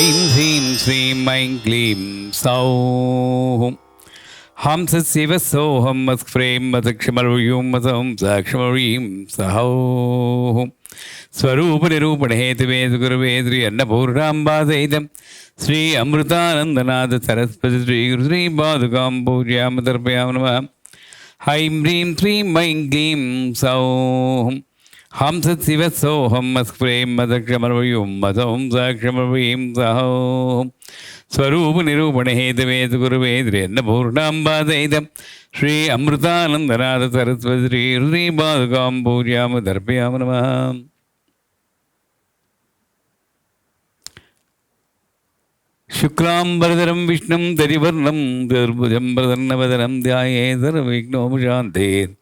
ऐं ह्रीं श्रीं ऐं क्लीं सौः हंसशिव सोऽहं मत्फ्रें मदक्षमर्यूं मतं साक्षमर्यीं सौः स्वरूपनिरूपणहेतुवेद गुरुवे श्री अन्नपूर्णाम्बासहितं श्री अमृतानन्दनाथ सरस्वती श्री पादुकां पूजयामि तर्पयामि नमः। ऐं ह्रीं श्रीं ऐं क्लीं सौः हंसशिव सोऽहं मत्फ्रें मदक्षमर्यूं मतं साक्षमर्यीं सौः स्वरूपनिरूपणहेतुवेद गुरुवे श्री अन्नपूर्णाम्बासहितं श्री अमृतानन्दनाथ सरस्वती श्री पादुकां पूजयामि तर्पयामि नमः। शुक्लांबरधरं विष्णुं दरिवर्णं चतुर्भुजं प्रसन्नवदनं ध्यायेत् सर्वविघ्नोपशान्तयेत्।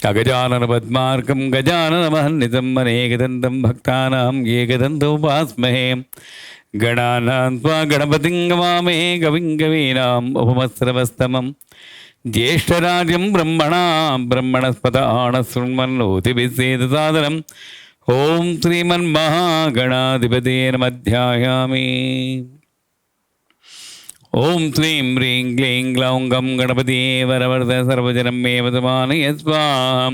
अगजाननपद्मार्कं गजाननमहन्नितं अनेकदन्तं भक्तानां एकदन्तमुपास्महे। गणानां त्वा गणपतिं गवामहे कविं कवीनाम् उपमस्रवस्तमं ज्येष्ठराजं ब्रह्मणस्पत शृण्वन्नोतिभिस्सेदसादरम् ॐ श्रीमन्महागणाधिपतये नमः। ध्यायामि। ॐ श्रीं ह्रीं क्लीं ग्लौं गं गणपतिये वरवरद सर्वजनं मे वदमानय स्वाहा।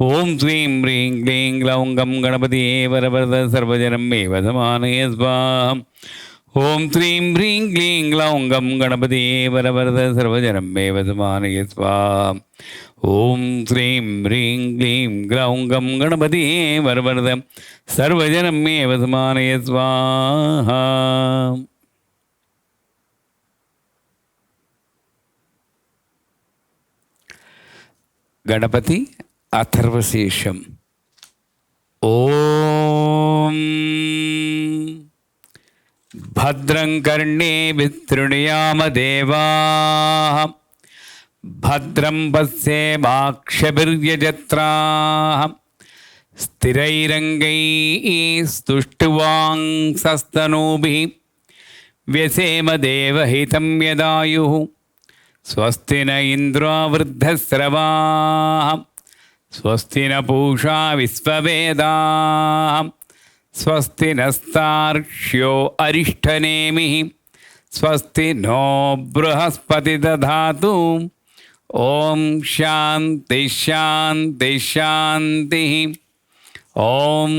ॐ श्रीं ह्रीं क्लीं ग्लौं गं गणपतिये वरवरद सर्वजनं मे वदमानय स्वाहा। ॐ श्रीं ह्रीं क्लीं ग्लौं गं गणपतिये वरवरद सर्वजनं मे वदमानय स्वाहा। ॐ श्रीं ह्रीं क्लीं ग्लौं गं गणपतिये वरवरद सर्वजनं मे वदमानय स्वाहा। गणपति अथर्वशीर्षम्। ॐ भद्रं कर्णेभिः शृणुयाम देवाः भद्रं पश्येमाक्षभिर्यजत्राः स्थिरैरङ्गैः स्तुष्टुवांसस्तनूभिः व्यसेम देवहितं यदायुः। स्वस्ति न इन्द्रो वृद्धस्रवाः स्वस्ति न पूषा विश्ववेदाः स्वस्ति नस्तार्क्ष्यो अरिष्ठनेमिः स्वस्ति नो बृहस्पति दधातु। ॐ शान्ति शान्ति शान्तिः। ॐ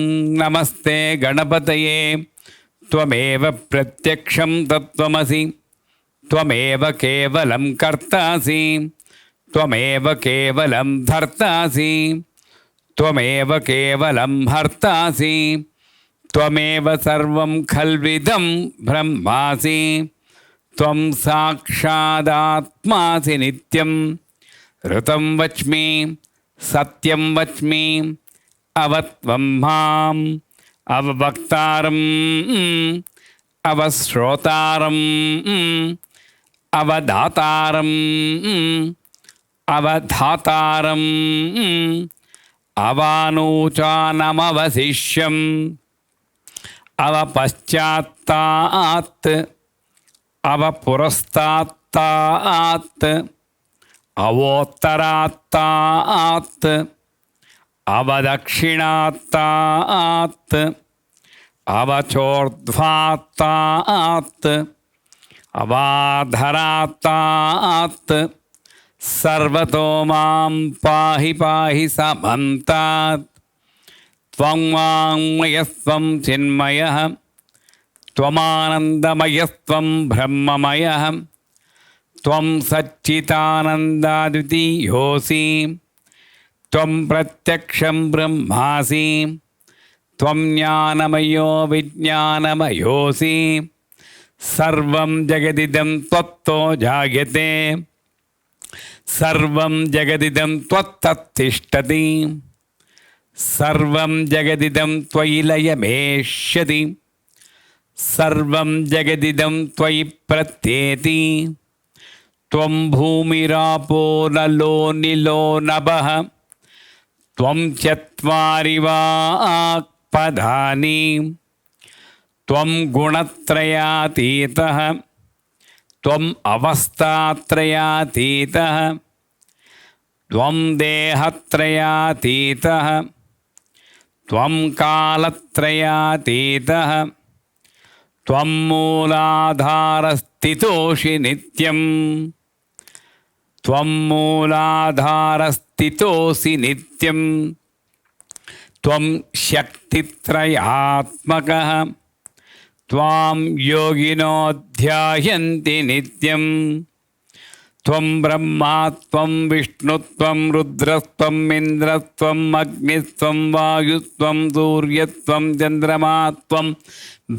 नमस्ते गणपतये त्वमेव प्रत्यक्षं तत्त्वमसि त्वमेव केवलं कर्तासि त्वमेव केवलं धर्तासि त्वमेव केवलं हर्तासि त्वमेव सर्वं खल्विदं ब्रह्मासि त्वं साक्षादात्मासि नित्यं। ऋतं वच्मि सत्यं वच्मि अवत्वं माम् अववक्तारम् अवश्रोतारम् अवधातारम् अवधातारम् अवानूचानमवशिष्यम् अवपश्चात्तात् अवपुरस्तात्तात् अवोत्तरात्तात् अवदक्षिणात्तात् अवचोर्ध्वात्तात् अवाधरात्तात् सर्वतो मां पाहि पाहि समन्तात्। त्वं वाङ्मयस्त्वं चिन्मयः त्वमानन्दमयस्त्वं ब्रह्ममयः त्वं सच्चिदानन्दाद्वितीयोऽसि त्वं प्रत्यक्षं ब्रह्मासि त्वं ज्ञानमयो विज्ञानमयोऽसि सर्वं जगदिदं त्वत्तो जायते सर्वं जगदिदं त्वत्तत्तिष्ठति सर्वं जगदिदं त्वयि लयमेष्यति सर्वं जगदिदं त्वयि प्रत्येति। त्वं भूमिरापो नलो निलो नभः त्वं चत्वारि वाक्पदानि त्वं गुणत्रयातीतः त्वम् अवस्थात्रयातीतः त्वं देहत्रयातीतः त्वं कालत्रयातीतः त्वं मूलाधारस्थितोषि नित्यं त्वं मूलाधारस्थितोऽसि नित्यं त्वं शक्तित्रयात्मकः त्वां योगिनो ध्यायन्ति नित्यं त्वं ब्रह्मा त्वं विष्णुत्वं रुद्रस्त्वम् इन्द्रस्त्वम् अग्निस्त्वं वायुस्त्वं सूर्यस्त्वं चन्द्रमा त्वं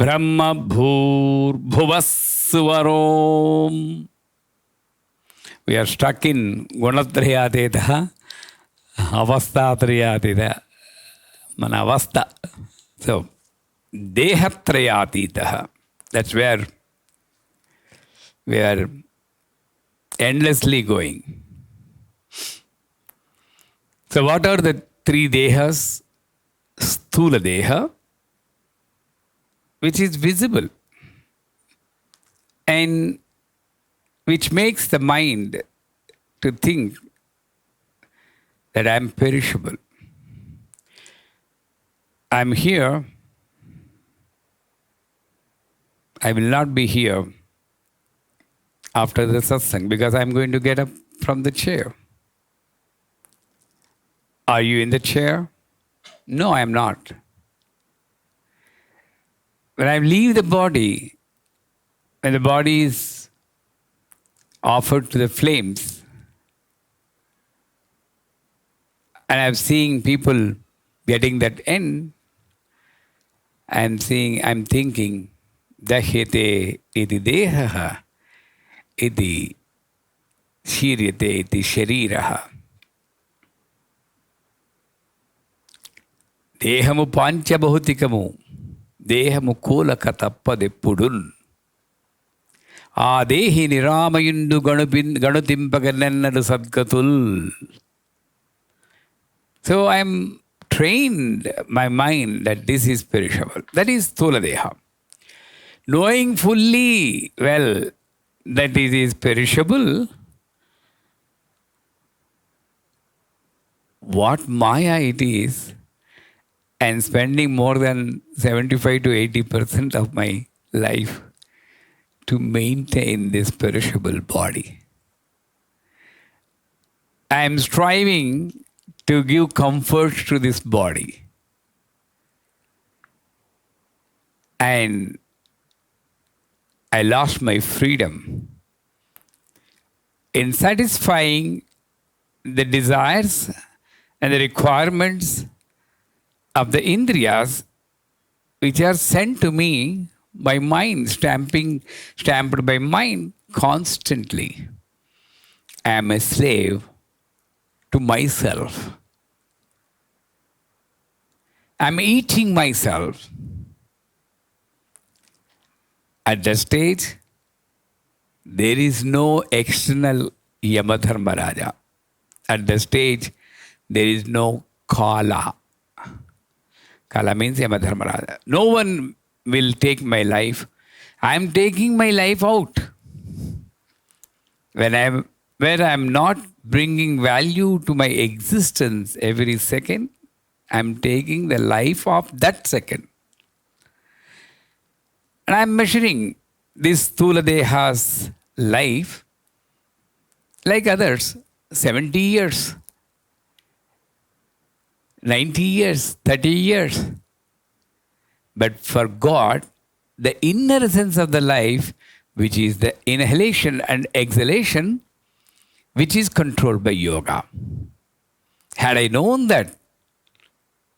ब्रह्म भूर्भुवः स्वरोम्. We are stuck in Gunatrayatita, Avastatrayatita, Manavasta. So, Dehatrayatita, that's where we are endlessly going. So, what are the three Dehas? Sthula Deha, which is visible and which makes the mind to think that I am perishable. I am here. I will not be here after the satsang because I am going to get up from the chair. Are you in the chair? No, I am not. When I leave the body, when the body is offered to the flames, and I'm seeing people getting that end, I'm thinking, Dahyate iti dehaha, iti shiryate iti shariraha. Dehamu pancha bahutikamu, dehamu kolaka tappadepudun. ఆ దేహి నిరామయుండు గణుతింపగనెన్నడు సద్గతుల్. So I am trained my mind that this is perishable. That is Sthula Deha. Knowing fully well that it is perishable, what Maya it is, and spending more than 75 to 80% of my life to maintain this perishable body. I am striving to give comfort to this body. And I lost my freedom in satisfying the desires and the requirements of the indriyas which are sent to me by mind, stamped by mind constantly. I am a slave to myself. I am eating myself. At that stage, there is no external Yamadharmaraja. At that stage, there is no Kala. Kala means Yamadharmaraja. No one will take my life. I am taking my life out. Where I am not bringing value to my existence every second, I am taking the life of that second. And I am measuring this Sthula Deha's life like others, 70 years, 90 years, 30 years. But for God, the inner essence of the life, which is the inhalation and exhalation, which is controlled by yoga. Had I known that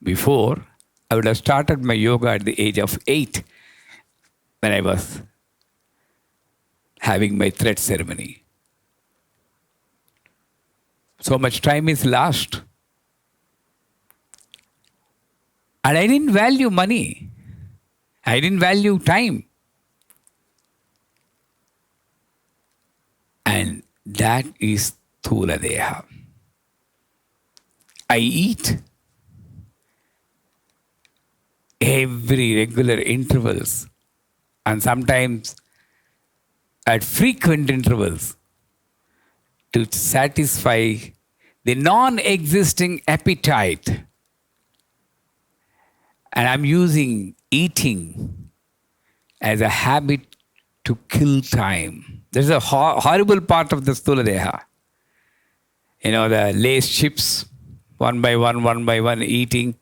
before, I would have started my yoga at the age of 8 when I was having my thread ceremony. So much time is lost. And I didn't value money. I didn't value time. And that is Sthula Deha. I eat every regular intervals and sometimes at frequent intervals to satisfy the non-existing appetite. And I'm using eating as a habit to kill time. There's a horrible part of the Sthula Deha. The lace chips, one by one, eating,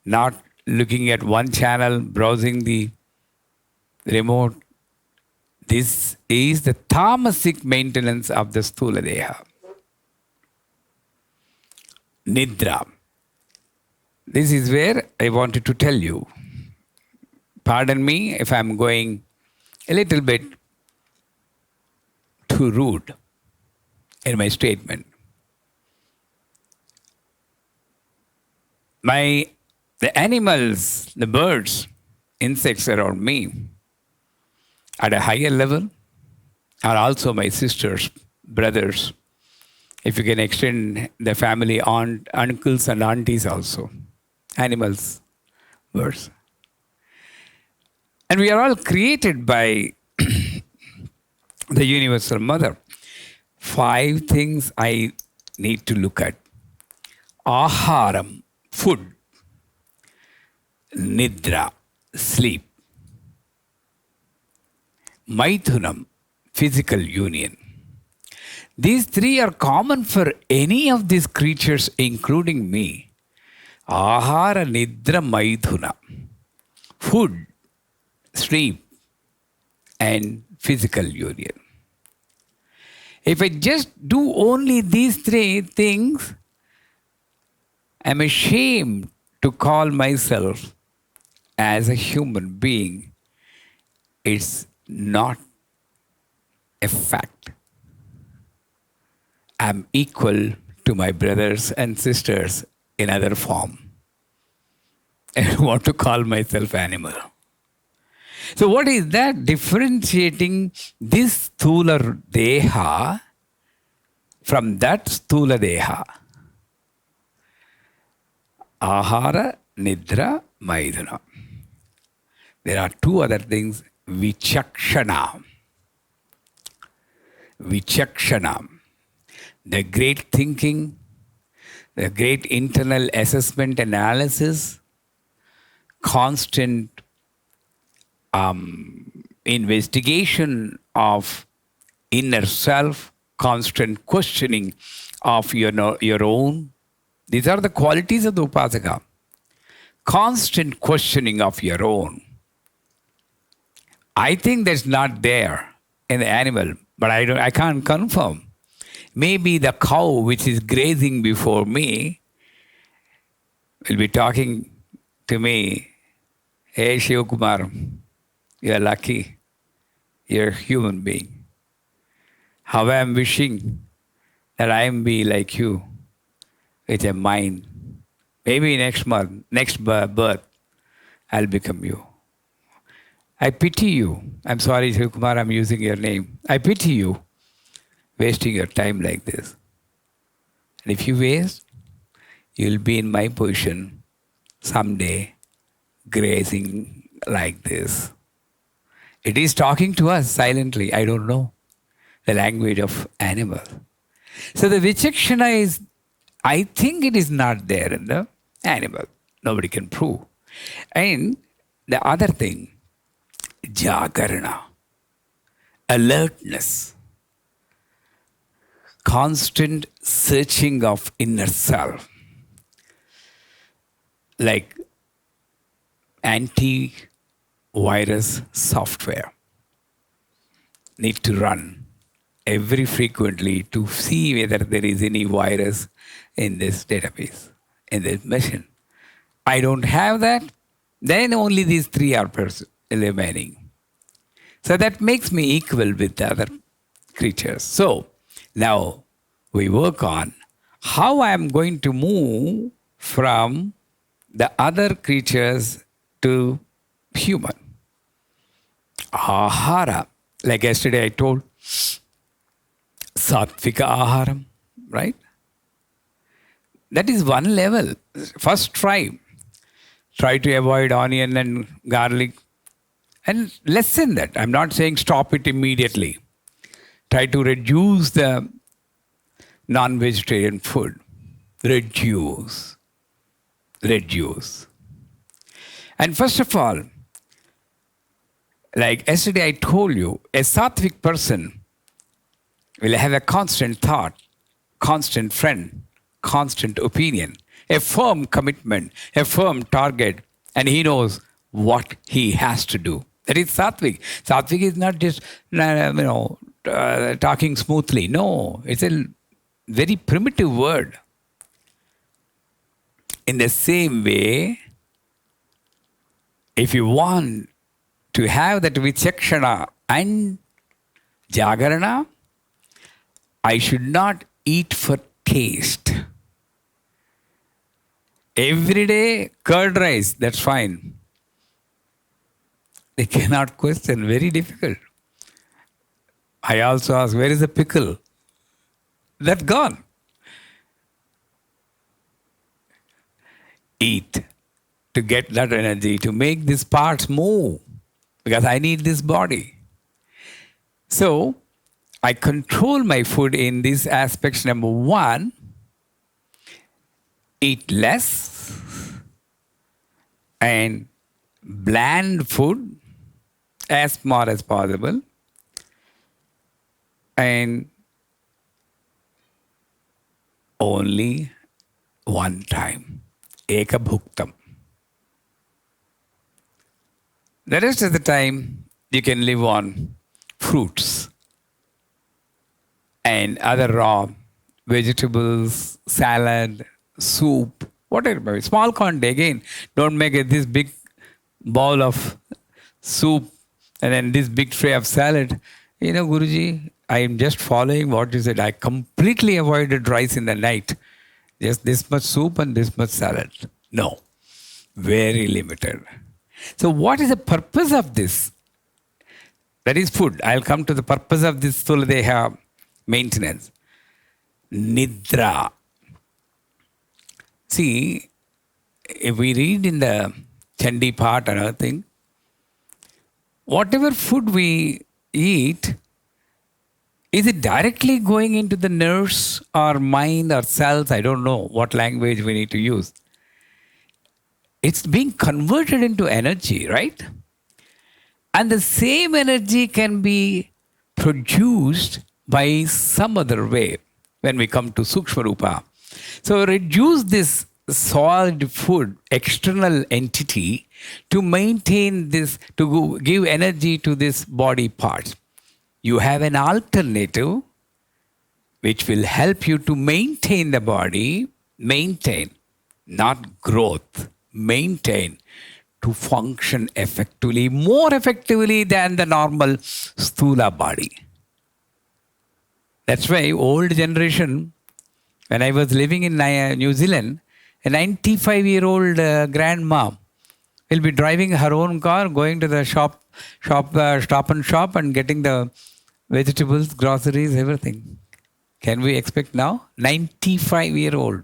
not looking at one channel, browsing the remote. This is the tamasic maintenance of the Sthula Deha. Nidra. This is where I wanted to tell you. Pardon me if I'm going a little bit too rude in my statement. The animals, the birds, insects around me at a higher level are also my sisters, brothers. If you can extend the family, uncles and aunties also. Animals, birds. And we are all created by the Universal Mother. 5 things I need to look at. Aharam, food. Nidra, sleep. Maithunam, physical union. These 3 are common for any of these creatures, including me. Ahara, Nidra, Maithuna. Food, sleep, and physical union. If I just do only these 3 things, I'm ashamed to call myself as a human being. It's not a fact. I'm equal to my brothers and sisters in other form. I want to call myself animal. So what is that differentiating this Sthula Deha from that Sthula Deha? Ahara, Nidra, Maithuna. There are 2 other things. Vichakshana. Vichakshana. The great thinking, the great internal assessment analysis, constant investigation of inner self, constant questioning of your own. These are the qualities of the Upasaka. Constant questioning of your own. I think that's not there in the animal, but I can't confirm. Maybe the cow which is grazing before me will be talking to me, "Hey Shivakumar, you're lucky. You're a human being. How I'm wishing that I am be like you with a mind. Maybe next month, next birth, I'll become you. I pity you. I'm sorry, Shivakumar, I'm using your name. I pity you, wasting your time like this. And if you waste, you'll be in my position someday, grazing like this." It is talking to us silently. I don't know the language of animal. So the Vichakshana is, I think it is not there in the animal. Nobody can prove. And the other thing, Jagarana, alertness, constant searching of inner self, like anti-virus software need to run every frequently to see whether there is any virus in this database, in this machine. I don't have that, then only these 3 are remaining. So that makes me equal with the other creatures. So now we work on how I am going to move from the other creatures to human. Ahara, like yesterday I told, Sattvika Aharam, right? That is one level. First try to avoid onion and garlic and lessen that. I'm not saying stop it immediately. Try to reduce the non-vegetarian food. Reduce. And first of all, Like yesterday, I told you, a sattvic person will have a constant thought, constant friend, constant opinion, a firm commitment, a firm target, and he knows what he has to do. That is sattvic. Sattvic is not just talking smoothly. No, it's a very primitive word. In the same way, if you want to have that vichakshana and jagarana, I should not eat for taste. Every day, curd rice, that's fine. They cannot question, very difficult. I also ask, where is the pickle? That's gone. Eat to get that energy, to make these parts move, because I need this body. So, I control my food in these aspects. Number one, eat less and bland food as small as possible, and only one time. Eka bhuktam. The rest of the time, you can live on fruits and other raw vegetables, salad, soup, whatever. Small quantity. Again, don't make this big bowl of soup and then this big tray of salad. Guruji, I am just following what you said. I completely avoided rice in the night. Just this much soup and this much salad. No, very limited. So what is the purpose of this? That is food. I'll come to the purpose of this Stuladeha maintenance. Nidra. See, if we read in the Chandi part or another thing, whatever food we eat, is it directly going into the nerves or mind or cells? I don't know what language we need to use. It's being converted into energy, right? And the same energy can be produced by some other way when we come to Sukshma Rupa. So reduce this solid food, external entity, to maintain this, to give energy to this body parts. You have an alternative which will help you to maintain the body, maintain, not growth, maintain, to function effectively, more effectively than the normal sthula body. That's why old generation, when I was living in New Zealand, a 95-year-old grandma will be driving her own car, going to the stop and shop and getting the vegetables, groceries, everything. Can we expect now? 95-year-old.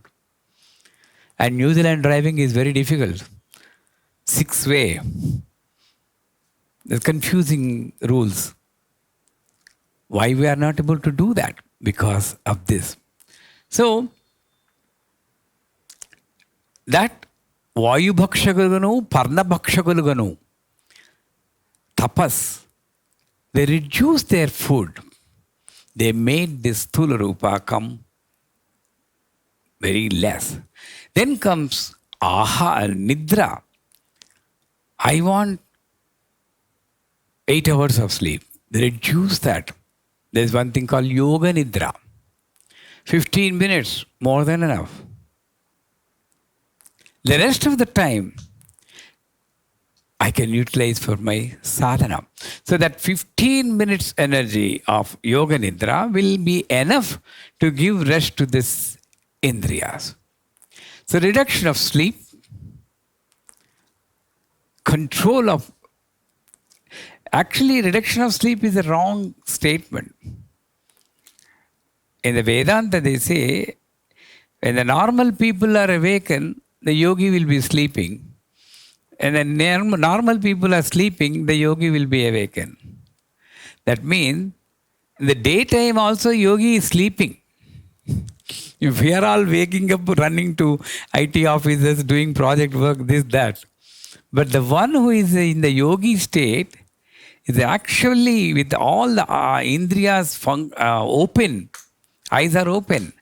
And New Zealand driving is very difficult. 6-way. There's confusing rules. Why we are not able to do that? Because of this. So, that Vayu Bhakshagaluganu, Parna Bhakshagaluganu, tapas, they reduced their food. They made this Sthula Rupa come very less. Then comes Nidra. I want 8 hours of sleep. They reduce that. There's one thing called Yoga Nidra. 15 minutes, more than enough. The rest of the time, I can utilize for my sadhana. So that 15 minutes energy of Yoga Nidra will be enough to give rest to this Indriyas. So reduction of sleep, control of... Actually, reduction of sleep is a wrong statement. In the Vedanta, they say, when the normal people are awakened, the yogi will be sleeping. And when normal people are sleeping, the yogi will be awakened. That means, in the daytime also, yogi is sleeping. If we are all waking up, running to IT offices, doing project work, this, that. But the one who is in the yogi state is actually with all the indriyas open, eyes are open,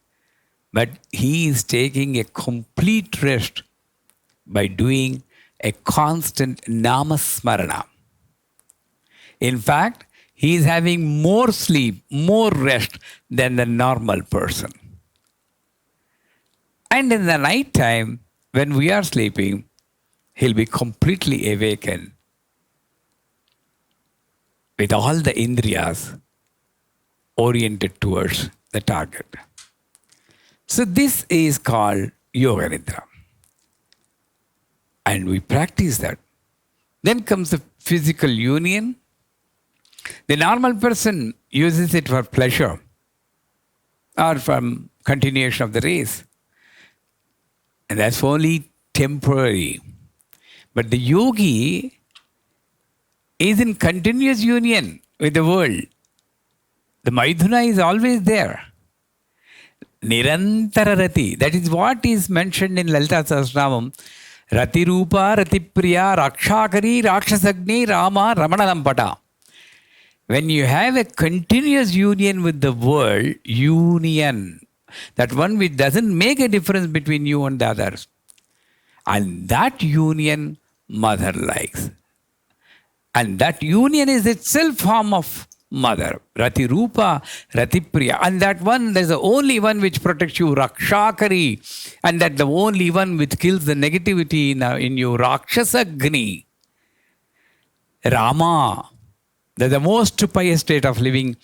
but he is taking a complete rest by doing a constant namasmarana. In fact, he is having more sleep, more rest than the normal person. And in the night time, when we are sleeping, he'll be completely awakened with all the indriyas oriented towards the target. So this is called Yoga Nidra. And we practice that. Then comes the physical union. The normal person uses it for pleasure or from continuation of the race. And that's only temporary. But the yogi is in continuous union with the world. The Maidhuna is always there. Nirantara Rati. That is what is mentioned in Lalita Sahasranamam. Rati Rupa, Rati Priya, Rakshakari, Rakshasagni, Rama, Ramanalampata. When you have a continuous union with the world, union, that one which doesn't make a difference between you and the others. And that union, mother likes. And that union is itself form of mother. Rati Rupa, Rati Priya. And that one, there's the only one which protects you, Rakshakari. And that the only one which kills the negativity in you, Rakshasagni. Rama. That's the most pious state of living.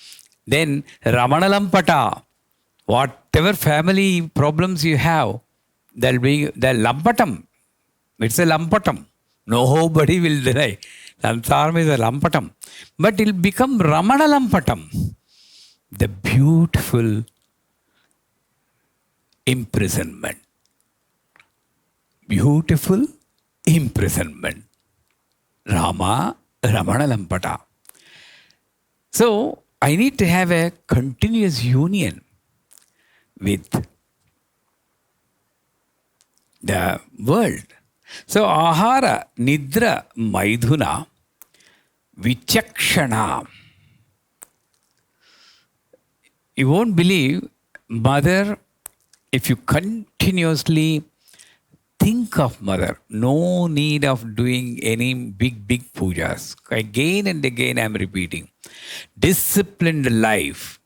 Then Ramanalampata. Whatever family problems you have, there'll be the lampatam. It's a lampatam. Nobody will deny. Sansaram is a lampatam. But it'll become Ramana lampatam. The beautiful imprisonment. Beautiful imprisonment. Rama, Ramana lampata. So, I need to have a continuous union with the world. So, Ahara, Nidra, Maidhuna, Vichakshana. You won't believe, mother, if you continuously think of mother, no need of doing any big pujas. Again and again I am repeating. Disciplined life,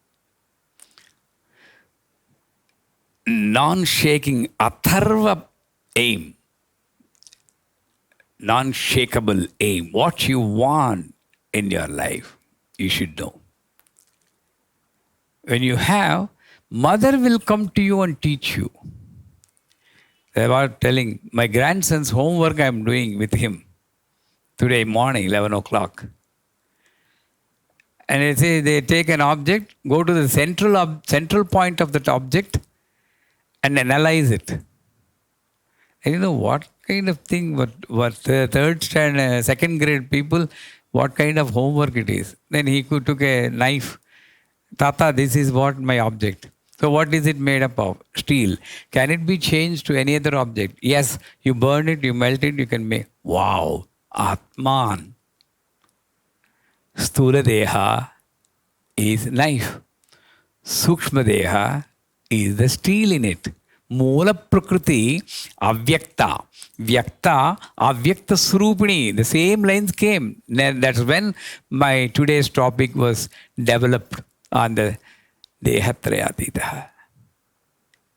non-shaking, atharva aim, non-shakeable aim. What you want in your life, you should know. When you have, mother will come to you and teach you. They were telling, my grandson's homework I am doing with him today morning, 11 o'clock. And they say they take an object, go to the central point of that object and analyze it. And you know what kind of thing, what second grade people, what kind of homework it is. Then he took a knife. Tata, this is what my object. So what is it made up of? Steel. Can it be changed to any other object? Yes, you burn it, you melt it, you can make. Wow, Atman. Sthula Deha is knife. Sukshma Deha is the steel in it. Moola Prakriti, Avyakta. Vyakta, Avyakta Surupini. The same lines came. That's when my today's topic was developed on the Dehatrayatita.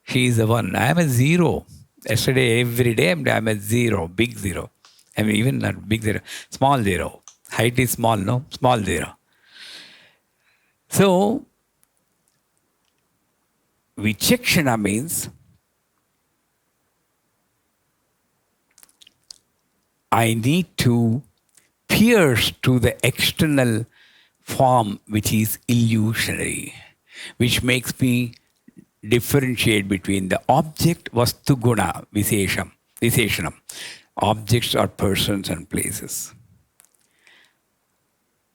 She is the one. I am a zero. Yesterday, every day, I'm a zero, big zero. I mean, even not big zero, small zero. Height is small, no? Small zero. So, Vichakshana means I need to pierce to the external form which is illusionary, which makes me differentiate between the object, vastu guna, viseshanam. Objects are persons and places.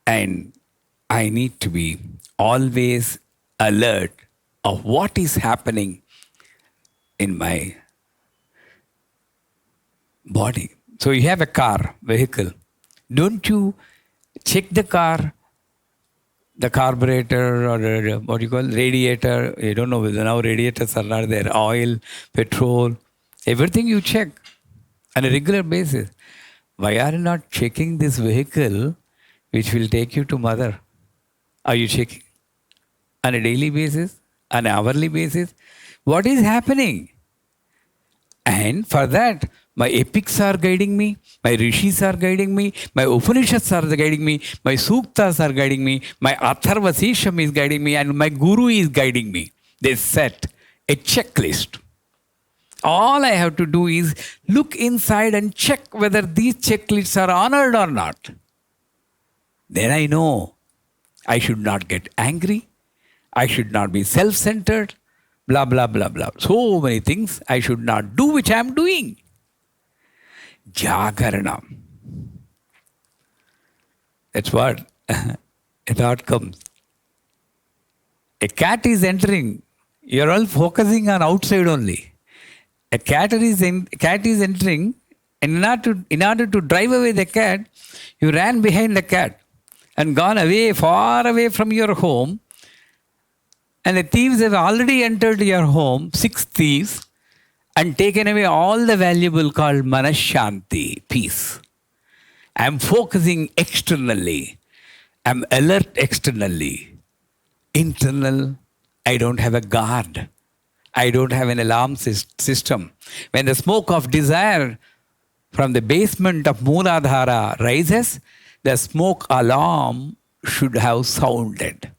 And I need to be always alert of what is happening in my body. So you have a car, vehicle. Don't you check the car, the carburetor or what do you call radiator. You don't know whether now radiators are not there. Oil, petrol, everything you check on a regular basis. Why are you not checking this vehicle which will take you to mother? Are you checking on a daily basis, on an hourly basis? What is happening? And for that, my epics are guiding me, my rishis are guiding me, my Upanishads are guiding me, my suktas are guiding me, my Atharvasisham is guiding me, and my guru is guiding me. They set a checklist. All I have to do is look inside and check whether these checklists are honored or not. Then I know I should not get angry. I should not be self-centered. Blah, blah, blah, blah. So many things I should not do, which I am doing. Jagarana. That's what a thought comes. A cat is entering. You're all focusing on outside only. A cat is entering, and in order to drive away the cat, you ran behind the cat and gone away, far away from your home. And the thieves have already entered your home, 6 thieves, and taken away all the valuable called manashanti, peace. I'm focusing externally. I'm alert externally. Internal, I don't have a guard. I don't have an alarm system. When the smoke of desire from the basement of Mooladhara rises, the smoke alarm should have sounded.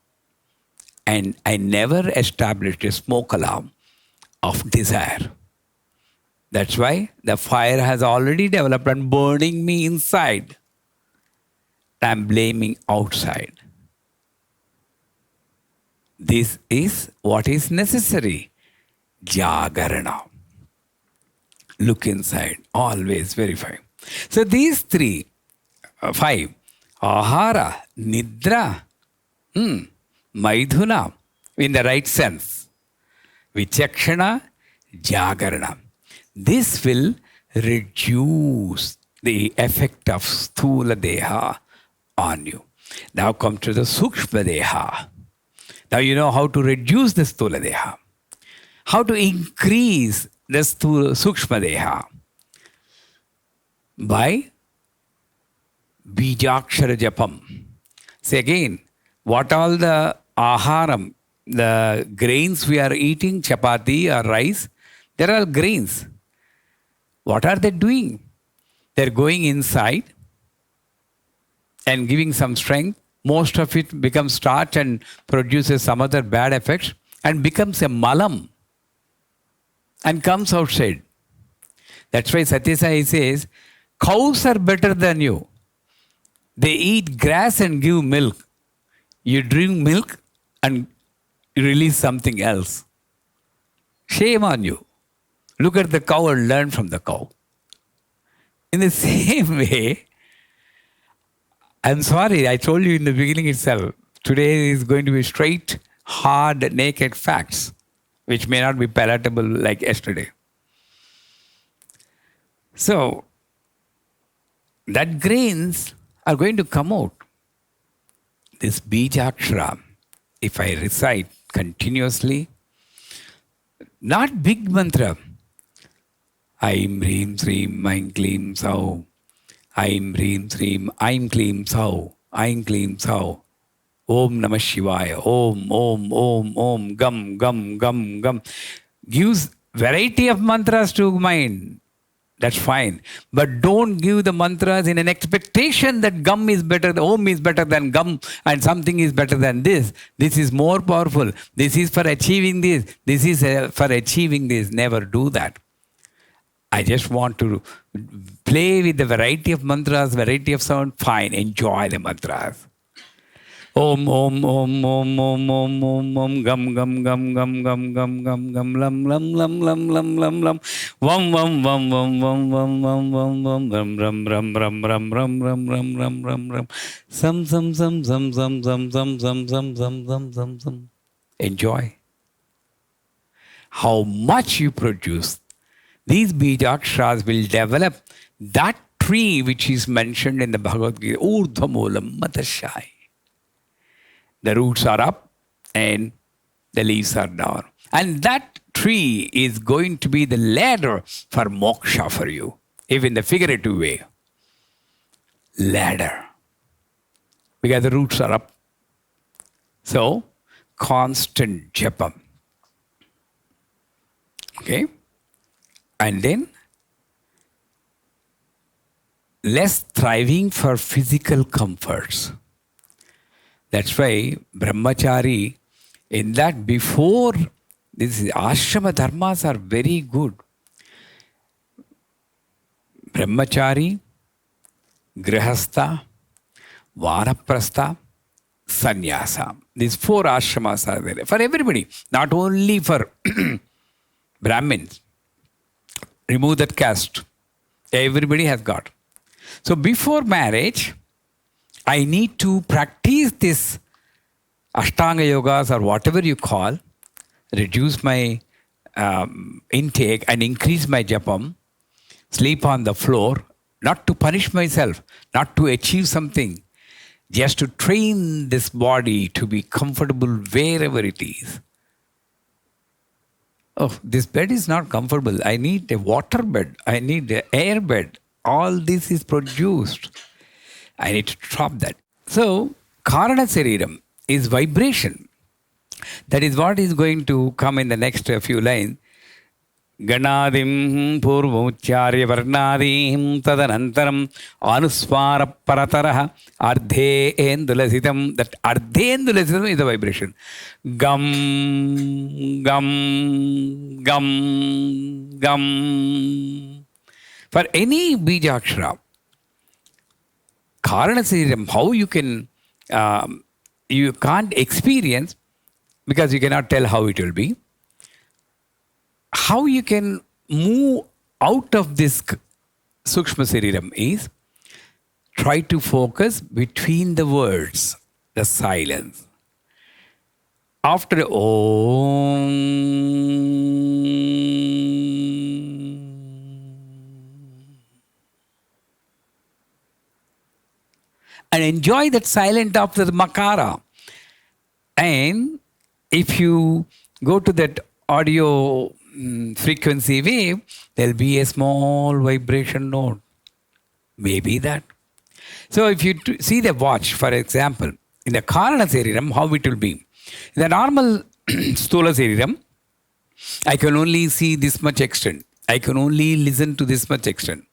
And I never established a smoke alarm of desire. That's why the fire has already developed and burning me inside. I'm blaming outside. This is what is necessary. Jagarana. Look inside. Always verify. So these 5. Ahara, Nidra, Maidhuna, in the right sense. Vichakshana, Jagarana. This will reduce the effect of Sthula Deha on you. Now come to the Sukshma Deha. Now you know how to reduce the Sthula Deha. How to increase the Sukshma Deha? By Bijakshara Japam. Say again, what all the aharam, the grains we are eating, chapati or rice, they're all grains. What are they doing? They're going inside and giving some strength. Most of it becomes starch and produces some other bad effects and becomes a malam and comes outside. That's why Satya Sai says, cows are better than you. They eat grass and give milk. You drink milk and release something else. Shame on you. Look at the cow and learn from the cow. In the same way, I'm sorry, I told you in the beginning itself, today is going to be straight, hard, naked facts, which may not be palatable like yesterday. So, that grains are going to come out. This Bijakshara, if I recite continuously, not big mantra, Aim Hrim Srim Aim Klim Sau, Aim Hrim Srim Aim Klim Sau, Aim Klim Sau, Om Namah Shivaya, Om, Om, Om, Om, Gum, Gum, Gum, Gum. Gives variety of mantras to mind. That's fine. But don't give the mantras in an expectation that Gum is better, Om is better than Gum and something is better than this. This is more powerful. This is for achieving this. This is for achieving this. Never do that. I just want to play with the variety of mantras, variety of sound. Fine. Enjoy the mantras. Om, Om, Om, Om, Om, Om, Om, Om, Gum, Gum, Gum, Gum, Gum, Gum, Gum, Gum, Lam, Lam, Lam, Lam, Lam, Lam, Lam, Vam, Vam, Vam, Vam, Vam, Vam, Vam, Vam, Vam, Ram, Ram, Ram, Ram, Ram, Ram, Ram, Ram, Ram, Ram, Ram, Sam, Sam, Sam, Sam, Sam, Sam, Sam, Sam, Sam, Sam, Sam, Sam, Sam. Enjoy. How much you produce, these Bijaksharas will develop that tree which is mentioned in the Bhagavad Gita, Urdhvamulam Matashai. The roots are up and the leaves are down. And that tree is going to be the ladder for moksha for you, if in the figurative way. Ladder. Because the roots are up. So, constant japam. Okay? And then, less striving for physical comforts. That's why brahmachari, in that before, this ashrama dharmas are very good. Brahmachari, grihastha, vanaprastha, sannyasa. These 4 ashramas are there for everybody, not only for Brahmins. Remove that caste. Everybody has got. So before marriage, I need to practice this Ashtanga yogas or whatever you call, reduce my intake and increase my japam, sleep on the floor, not to punish myself, not to achieve something, just to train this body to be comfortable wherever it is. Oh, this bed is not comfortable. I need a water bed. I need an air bed. All this is produced. I need to drop that. So, Karana Sariram is vibration. That is what is going to come in the next few lines. Ganadim purvucharya varnadim tadanantaram anuswara parataraha ardhe endulasitam. That ardhe endulasitam is the vibration. Gam, gam, gam, gam. For any bijakshara, Karana Sariram, how you can, you can't experience because you cannot tell how it will be. How you can move out of this Sukshma Sariram is try to focus between the words, the silence. After Om and enjoy that silent after the Makara. And if you go to that audio frequency wave, there'll be a small vibration note. Maybe that. So if you see the watch, for example, in the Karana Sariram, how it will be. In the normal Stula Sariram, I can only see this much extent. I can only listen to this much extent.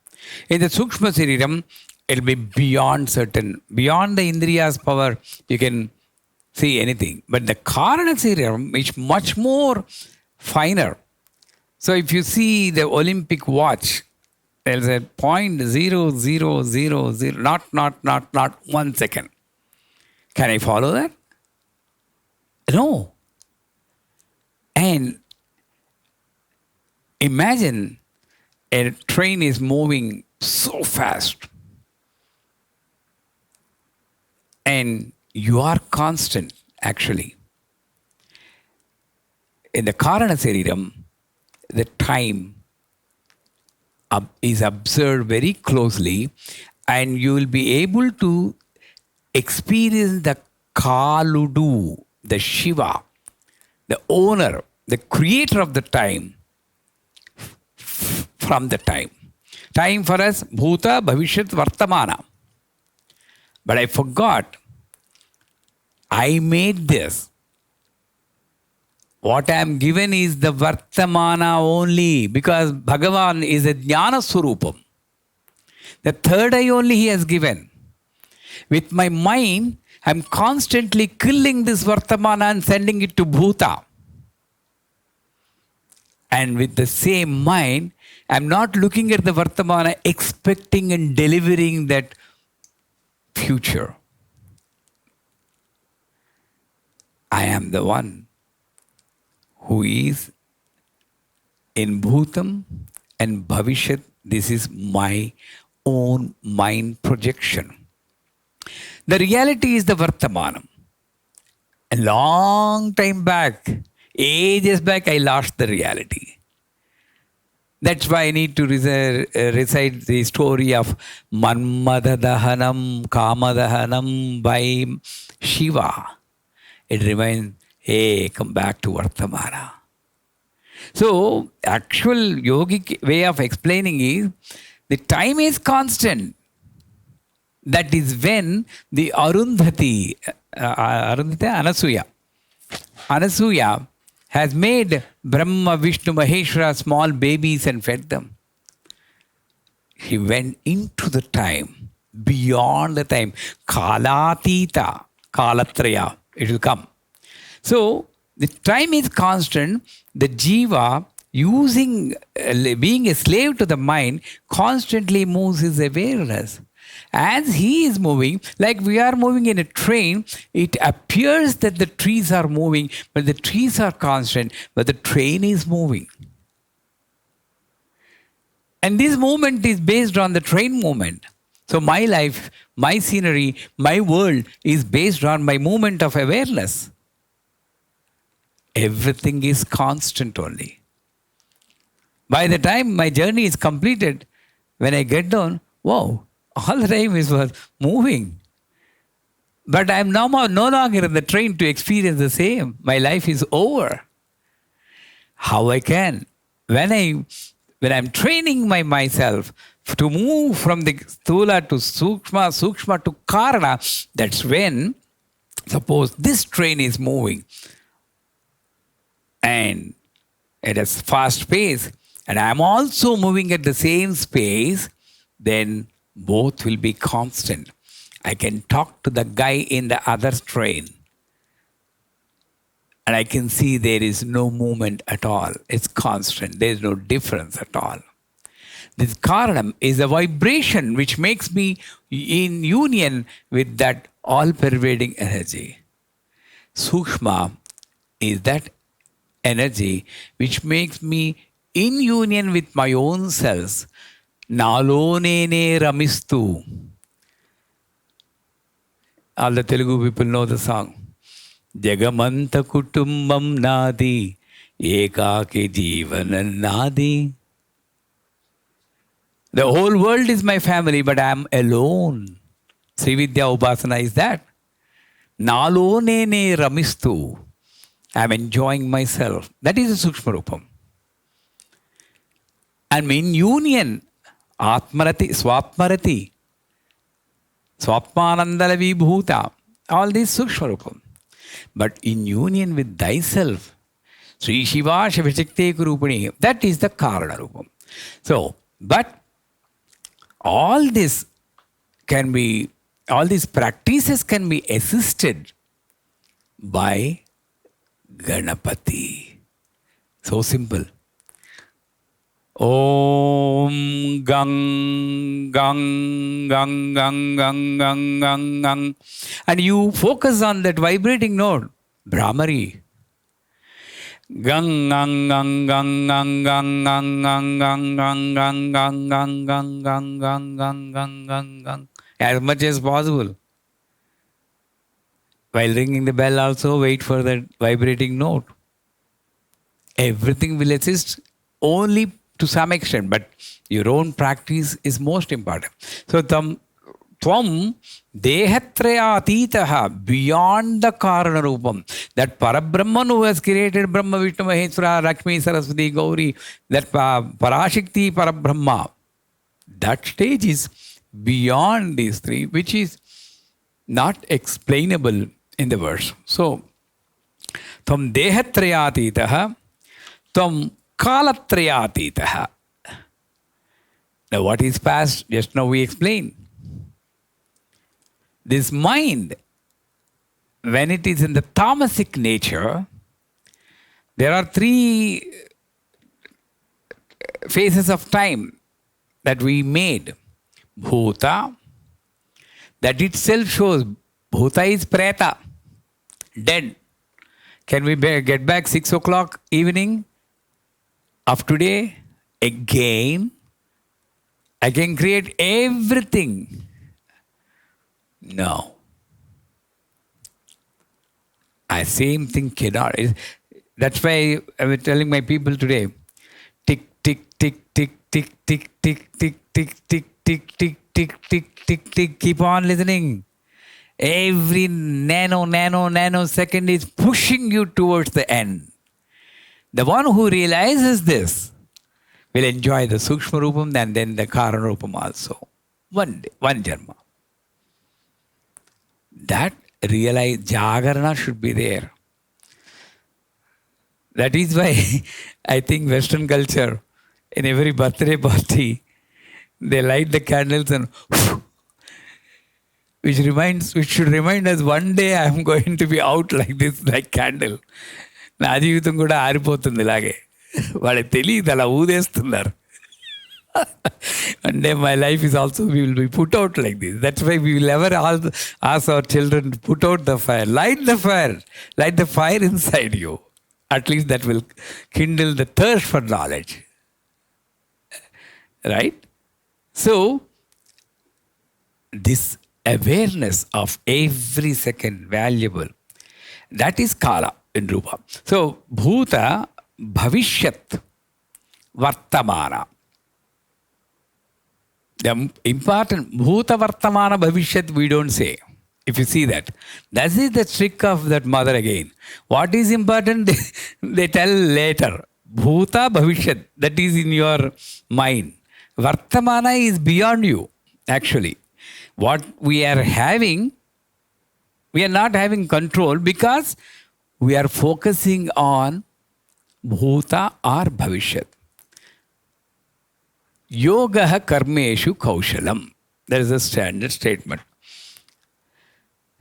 In the Sukshma Sariram, it'll be beyond the Indriya's power, you can see anything. But the Karana Sariram is much more finer. So if you see the Olympic watch, there's a 0.0000, not 1 second. Can I follow that? No. And imagine a train is moving so fast. And you are constant, actually. In the Karana Sariram, the time is observed very closely, and you will be able to experience the Kaludu, the Shiva, the owner, the creator of the time, from the time. Time for us, Bhuta, Bhavishyat, Vartamana. But I forgot, I made this. What I am given is the Vartamana only, because Bhagavan is a Jnana Surupam. The third eye only he has given. With my mind, I am constantly killing this Vartamana and sending it to Bhuta. And with the same mind, I am not looking at the Vartamana expecting and delivering that future. I am the one who is in Bhutam and Bhavishyat. This is my own mind projection. The reality is the Vartamanam. A long time back, ages back, I lost the reality. That's why I need to recite the story of Manmada Dahanam, Kama Dahanam by Shiva. It reminds, hey, come back to Vartamana. So, actual yogic way of explaining is the time is constant. That is when the Anasuya has made Brahma, Vishnu, Maheshwara small babies and fed them. He went into the time, beyond the time. Kalatita, Kalatraya, it will come. So, the time is constant. The jiva, being a slave to the mind, constantly moves his awareness. As he is moving, like we are moving in a train, it appears that the trees are moving, but the trees are constant, but the train is moving. And this movement is based on the train movement. So my life, my scenery, my world is based on my movement of awareness. Everything is constant only. By the time my journey is completed, when I get down, wow, all the time it was moving. But I am no longer in the train to experience the same. My life is over. How I can? When I'm training myself to move from the Sthula to Sukshma, Sukshma to Karana, that's when, suppose this train is moving and at a fast pace, and I'm also moving at the same space, then both will be constant. I can talk to the guy in the other train and I can see there is no movement at all. It's constant. There is no difference at all. This karanam is a vibration which makes me in union with that all-pervading energy. Sukshma is that energy which makes me in union with my own selves. Nalonene ramistu. All the Telugu people know the song. Jagamanta kutumbam nadi, ekake jeevanam nadi. The whole world is my family, but I am alone. Srividya Upasana is that. Nalonene ramistu. I am enjoying myself. That is a Sukshma Rupam. I am in union. Atmarati, Swapmarati, Swapmanandala Vibhuta. All these Sukshma Rupam. But in union with thyself, Sri Shiva Shivashakti Kurupani, that is the Karana Rupam. So, but all these practices can be assisted by Ganapati. So simple. Om Gang Gang Gang Gang Gang Gang Gang Gang. And you focus on that vibrating note, Brahmari. Gang Gang Gang Gang Gang Gang Gang Gang Gang Gang Gang Gang Gang Gang Gang Gang Gang Gang Gang. As much as possible. While ringing the bell also, wait for that vibrating note. Everything will assist only to some extent, but your own practice is most important. So, tvam dehatraya atitaha, beyond the karana rupam, that Parabrahman who has created Brahma, Vishnu, Maheshwara, Lakshmi, Saraswati, Gauri, that Parashakti, Parabrahma, that stage is beyond these three, which is not explainable in the verse. So, tvam dehatraya atitaha, tvam Kalatrayatitaha. Now, what is past? Just now we explained. This mind, when it is in the tamasic nature, there are three phases of time that we made. Bhuta, that itself shows Bhuta is Preta, dead. Can we get back 6 o'clock evening of today? Again, I can create everything. No. I same thing cannot. That's why I was telling my people today, tick, tick, tick, tick, tick, tick, tick, tick, tick, tick, tick, tick, tick, tick, tick, tick, tick. Keep on listening. Every nanosecond is pushing you towards the end. The one who realizes this will enjoy the Sukshma Rupam and then the Karana Rupam also. One day, one Janma. That Jagarana should be there. That is why I think Western culture, in every birthday party, they light the candles and which should remind us one day I am going to be out like this, like candle. నా జీవితం కూడా ఆరిపోతుంది ఇలాగే వాళ్ళకి తెలియదు అలా ఊదేస్తున్నారు. One day my life is also, we will be put out like this. That's why we will never ask our children to put out the fire. Light the fire inside you. At least that will kindle the thirst for knowledge. Right? So, this awareness of every second valuable, that is Kala in Rupa. So, Bhuta, Bhavishyat, Vartamana. The important Bhuta, Vartamana, Bhavishyat we don't say. If you see that. That is the trick of that mother again. What is important, they tell later. Bhuta, Bhavishyat, that is in your mind. Vartamana is beyond you, actually. What we are having, we are not having control because we are focusing on Bhuta or Bhavishyat. Yogaha karmeshu kaushalam. That is a standard statement.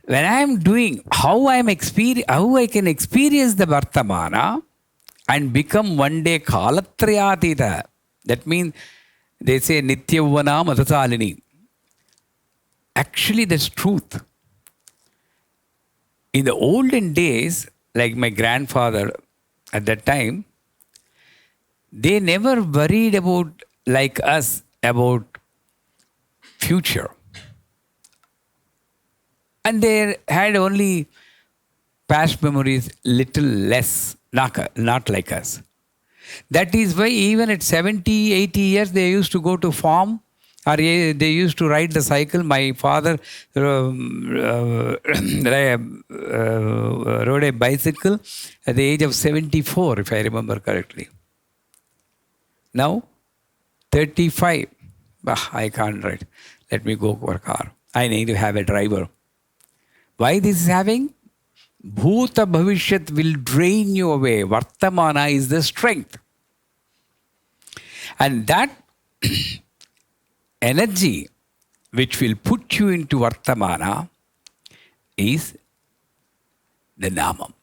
When I am doing, how I can experience the Vartamana and become one day Kalatrayatita. That means, they say Nityavana Matasalini. Actually, that's truth. In the olden days, like my grandfather at that time, they never worried about, like us, about future. And they had only past memories, little less, not like us. That is why even at 70, 80 years, they used to go to farm or they used to ride the cycle. My father rode a bicycle at the age of 74, if I remember correctly. Now, 35. I can't ride. Let me go for a car. I need to have a driver. Why this is having? Bhuta Bhavishyat will drain you away. Vartamana is the strength. And that energy which will put you into Vartamana is the Namam.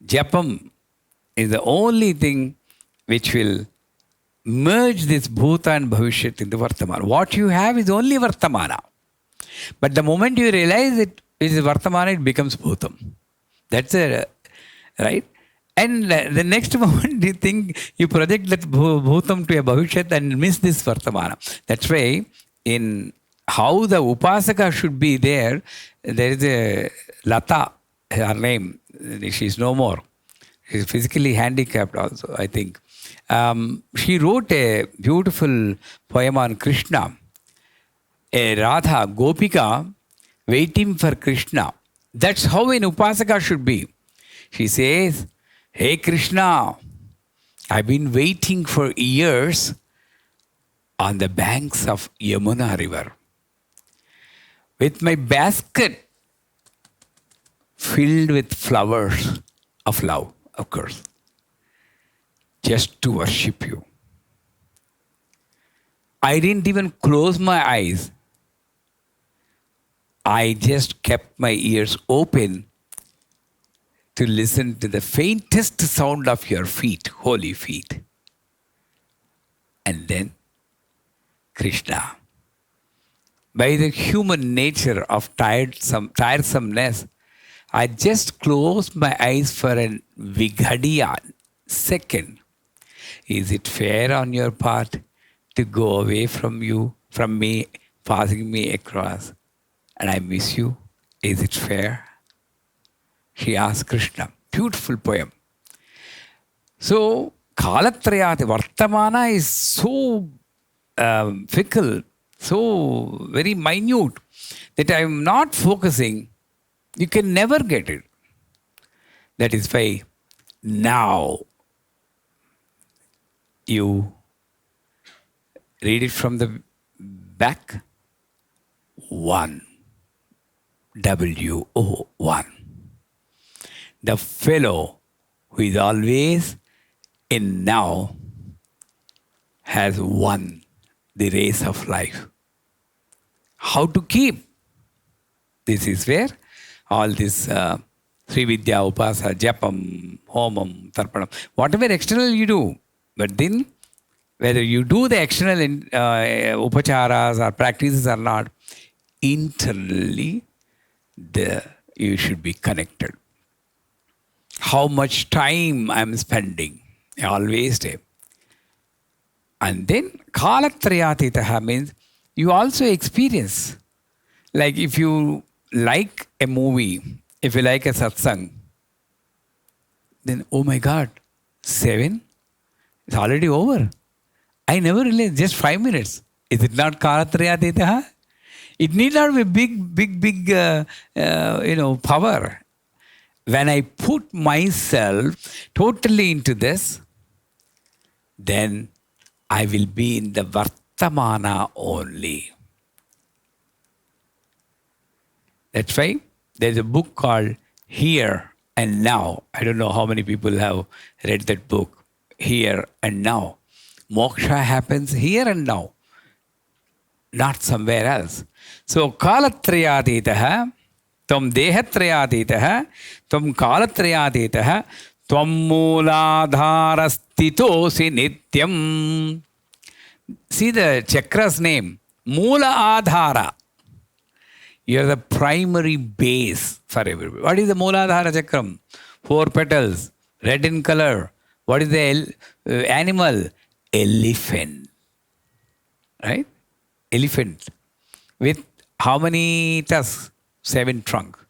Japam is the only thing which will merge this Bhuta and Bhavishyat into Vartamana. What you have is only Vartamana. But the moment you realize it is Vartamana, it becomes Bhutam. That's it, right? And the next moment you think you project that Bhutam to a Bhavishyat and miss this Vartamana. That's why in how the Upasaka should be there is a Lata, her name. She's no more. She's physically handicapped also, I think. She wrote a beautiful poem on Krishna. A Radha, Gopika, waiting for Krishna. That's how an Upasaka should be. She says, "Hey Krishna, I've been waiting for years on the banks of Yamuna river with my basket filled with flowers of love, of course, just to worship you. I didn't even close my eyes. I just kept my ears open to listen to the faintest sound of your feet, holy feet. And then, Krishna, by the human nature of tiresomeness, I just closed my eyes for a vigadiya second. Is it fair on your part to go away from me, passing me across, and I miss you? Is it fair?" She asked Krishna. Beautiful poem. So, Kalatrayati Vartamana is so fickle, so very minute that I am not focusing. You can never get it. That is why now you read it from the back. One. W-O-1. The fellow who is always in now has won the race of life. How to keep? This is where all this Sri Vidya, Upasa, Japam, Homam, Tarpanam, whatever external you do, but then whether you do the external upacharas or practices or not, internally you should be connected. How much time I am spending, I always say. And then Kalatrayatitaha means you also experience. Like if you like a movie, if you like a satsang, then oh my God, 7? It's already over. I never realized, just 5 minutes. Is it not Kalatrayatitaha? It need not be big, power. When I put myself totally into this, then I will be in the Vartamana only. That's why there's a book called Here and Now. I don't know how many people have read that book, Here and Now. Moksha happens here and now, not somewhere else. So, Kalatrayaditaha, Tvam Dehatrayaditaha, Tvam Kalatrayaditaha, Tvam Mooladharastitosi Nityam. See the chakra's name, Moola Adhara. You are the primary base for everybody. What is the Mooladhara chakram? 4 petals, red in color. What is the animal? Elephant. Right? Elephant. With how many tusks? 7 trunks.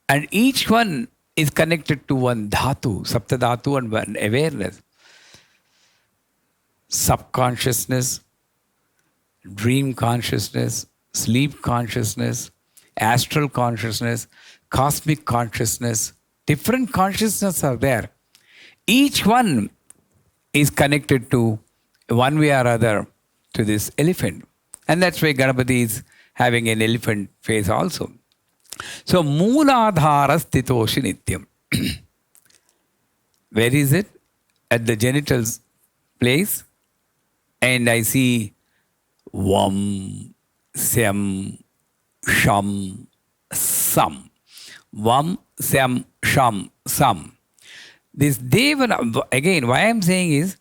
And each one is connected to one dhatu, sapta dhatu, and one awareness. Subconsciousness, dream consciousness, sleep consciousness, astral consciousness, cosmic consciousness. Different consciousness are there. Each one is connected to one way or other to this elephant. And that's why Ganapati is having an elephant face also. So, Mooladhara Stitoshi Nityam. Where is it? At the genitals place. And I see Vam, Sam, Sham, Sam. Vam, Sam, Sham, Sam. This Devana, again, why I am saying is,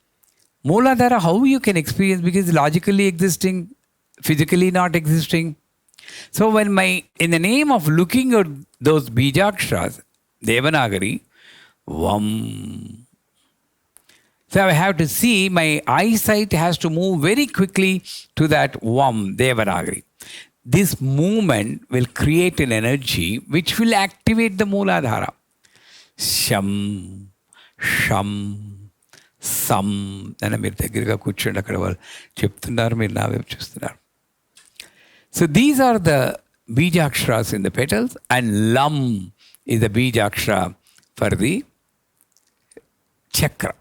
Mooladhara, how you can experience, because logically existing, physically not existing. So when in the name of looking at those Bijakshras, Devanagari, Vam. So I have to see, my eyesight has to move very quickly to that Vam, Devanagari. This movement will create an energy which will activate the Mooladhara. Sham, Sham, Sam. So these are the Bijakshras in the petals, and Lam is the Bijakshra for the chakra.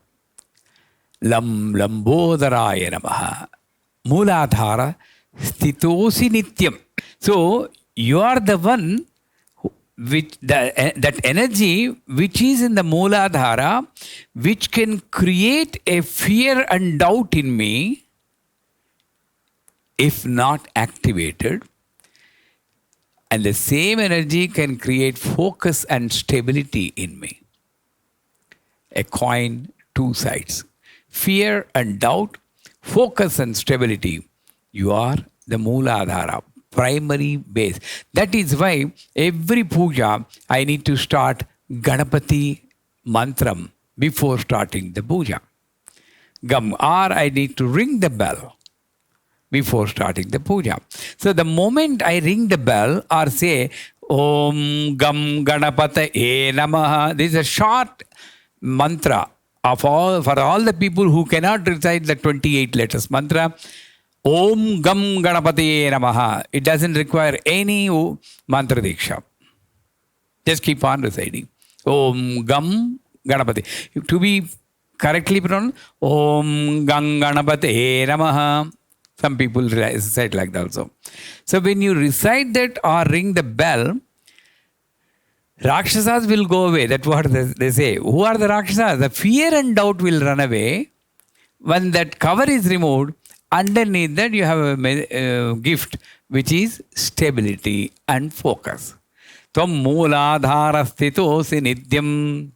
Lam Lambodharaya Namaha. Mooladhara Stitosi Nityam. So you are the one which that energy which is in the Mooladhara, which can create a fear and doubt in me if not activated. And the same energy can create focus and stability in me. A coin, 2 sides. Fear and doubt, focus and stability. You are the Mooladhara, primary base. That is why every puja I need to start Ganapati mantram before starting the puja. Or I need to ring the bell before starting the puja. So the moment I ring the bell or say Om Gam Ganapataye Namaha, this is a short mantra for all the people who cannot recite the 28 letters mantra, Om Gam Ganapataye Namaha. It doesn't require any mantra diksha. Just keep on reciting. Om Gam Ganapati. To be correctly pronounced, Om Gam Ganapataye Namaha. Some people recite like that also. So when you recite that or ring the bell, Rakshasas will go away. That's what they say. Who are the Rakshasas? The fear and doubt will run away. When that cover is removed, underneath that you have a gift which is stability and focus. Tvam mooladhara sthitosi nityam.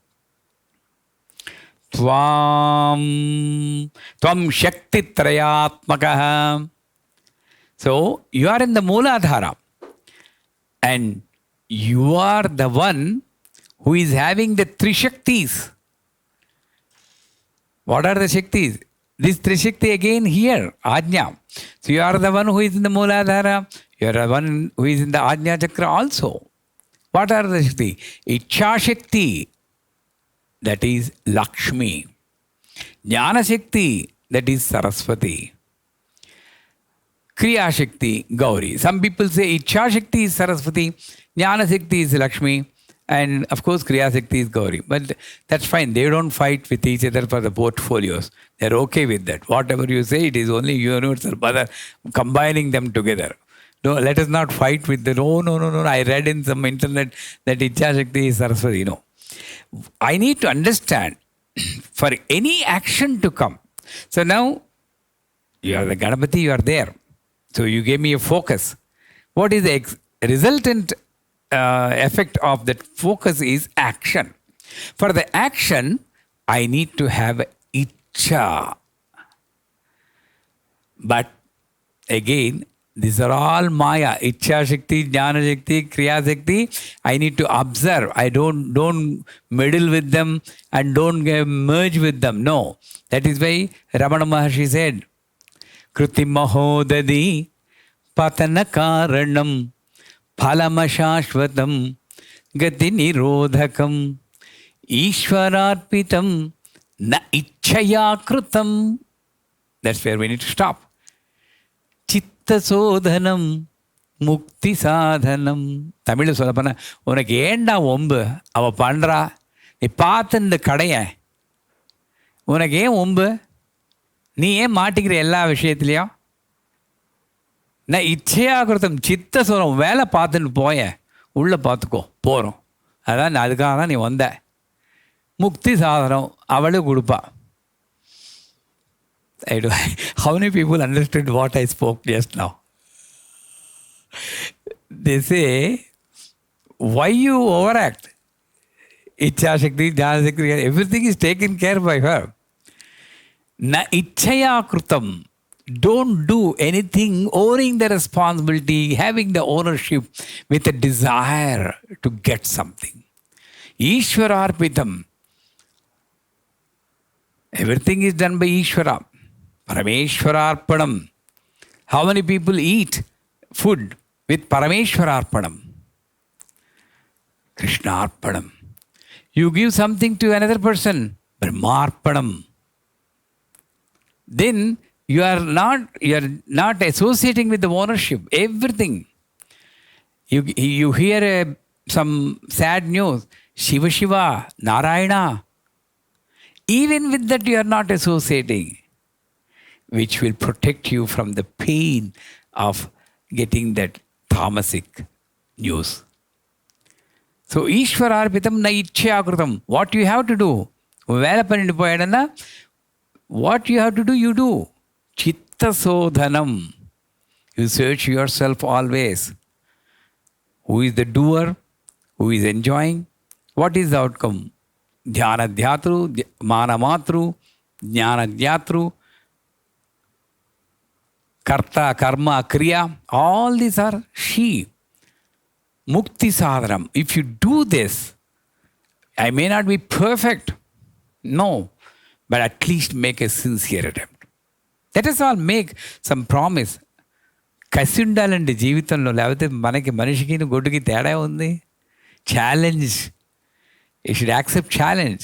Tvam shakti trayatmakaha. So you are in the mooladhara. And you are the one who is having the three Shaktis. What are the Shaktis? This three Shakti again here, Ajna. So you are the one who is in the Mooladhara. You are the one who is in the Ajna Chakra also. What are the Shakti? Ichha Shakti, that is Lakshmi. Jnana Shakti, that is Saraswati. Kriya Shakti, Gauri. Some people say Ichha Shakti is Saraswati, Jnana Shakti is Lakshmi, and of course Kriya Shakti is Gauri. But that's fine. They don't fight with each other for the portfolios. They're okay with that. Whatever you say, it is only universal, but combining them together. No, let us not fight with the, no. I read in some internet that Ichha Shakti is Saraswati. No. I need to understand for any action to come. So now, you are the Ganapati, you are there. So you gave me a focus. What is the resultant effect of that focus is action. For the action, I need to have Ichha. But again, these are all Maya. Ichha Shakti, Jnana Shakti, Kriya Shakti. I need to observe. I don't meddle with them and don't merge with them. No. That is why Ramana Maharshi said, Krutimahodadi patana karanam phalamashashvatam gati nirodhakam ishwararpitam na ichchaya krutam. That's where we need to stop. Chitta sodhanam mukti sadhanam. Tamil சொல்லப்போனா உனக்கு ஏண்டா ஒம்பு அவ பண்றா நீ பார்த்து இந்த கடைய உனக்கு ஏன் ஒம்பு நீ ஏன் மாட்டிக்கிற எல்லா விஷயத்துலையும் நான் இச்சையாகிருத்தம் சித்த சொல்கிறோம் வேலை பார்த்துட்டு போய உள்ளே பார்த்துக்கோ போகிறோம் அதான் அதுக்காக தான் நீ வந்த முக்தி சாதனம் அவளே கொடுப்பா. How many people understood what I spoke just now? They say, why you overact? Ichha Shakti, Jnana Shakti, everything is taken care by her. Na ichchaya krutam. Don't do anything owning the responsibility, having the ownership with a desire to get something. Ishwararpitam. Everything is done by Ishvara. Parameshwararpanam. How many people eat food with Parameshwararpanam? Krishnarpanam. You give something to another person, Brahmarpanam. Then you are not associating with the ownership. Everything. You hear some sad news. Shiva Shiva, Narayana. Even with that you are not associating, which will protect you from the pain of getting that tamasic news. So, Ishwararpitam na ichchayakrutam. What you have to do? What you have to do, you do. Chitta sodhanam. You search yourself always. Who is the doer? Who is enjoying? What is the outcome? Dhyana dhyatru, mana matru, jnana dhyatru, karta, karma, kriya. All these are she. Mukti sadhanam. If you do this, I may not be perfect. No. But at least make a sincere attempt. Let us all make some promise. కసి ఉండాలండి జీవితంలో, లేకపోతే మనిషికి గొడ్డుకి తేడా ఉంది. Challenge. You should accept challenge.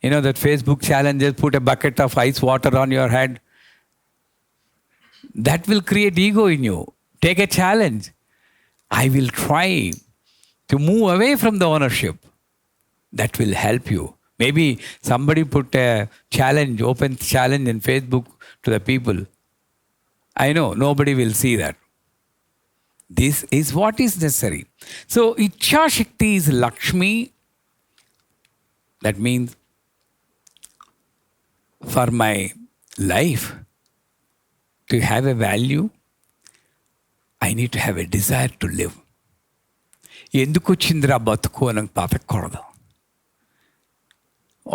You know that Facebook challenges, put a bucket of ice water on your head. That will create ego in you. Take a challenge. I will try to move away from the ownership. That will help you. Maybe somebody put a challenge, open challenge in Facebook to the people. I know nobody will see that. This is what is necessary. So Ichha Shakti is Lakshmi. That means for my life to have a value, I need to have a desire to live. ఎందుకు వచ్చిందిరా బతుకు అని పాపకూడదు.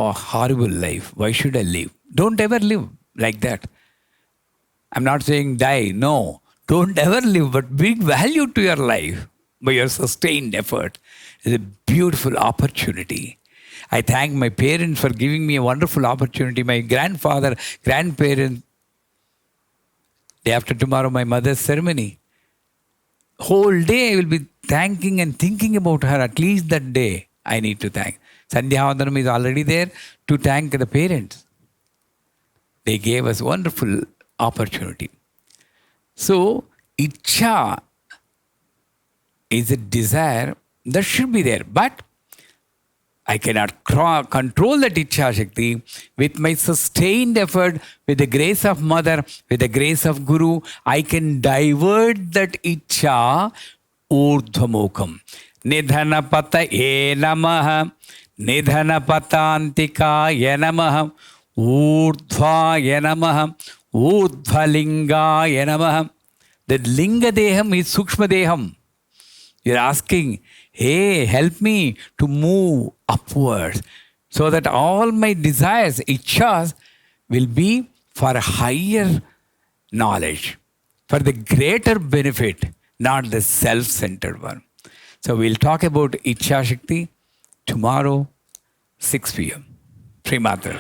Oh, horrible life. Why should I live? Don't ever live like that. I'm not saying die. No. Don't ever live, but bring value to your life by your sustained effort. It's a beautiful opportunity. I thank my parents for giving me a wonderful opportunity. My grandfather, grandparents. Day after tomorrow, my mother's ceremony. Whole day I will be thanking and thinking about her. At least that day I need to thank. Sandhya Vandanam is already there to thank the parents. They gave us wonderful opportunity. So, Ichha is a desire that should be there. But I cannot control that Ichha Shakti with my sustained effort, with the grace of Mother, with the grace of Guru. I can divert that Ichha urdhvamukam. Nidhanapataye namaha, Nidhanapatantikaya namaha, Urdhvaya namaha, Urdhvalingaya namaha. The Linga Deham is Sukshma Deham. You're asking, hey, help me to move upwards so that all my desires, ichhas, will be for higher knowledge, for the greater benefit, not the self-centered one. So we'll talk about Ichha Shakti tomorrow, 6 p.m. Sri Matra.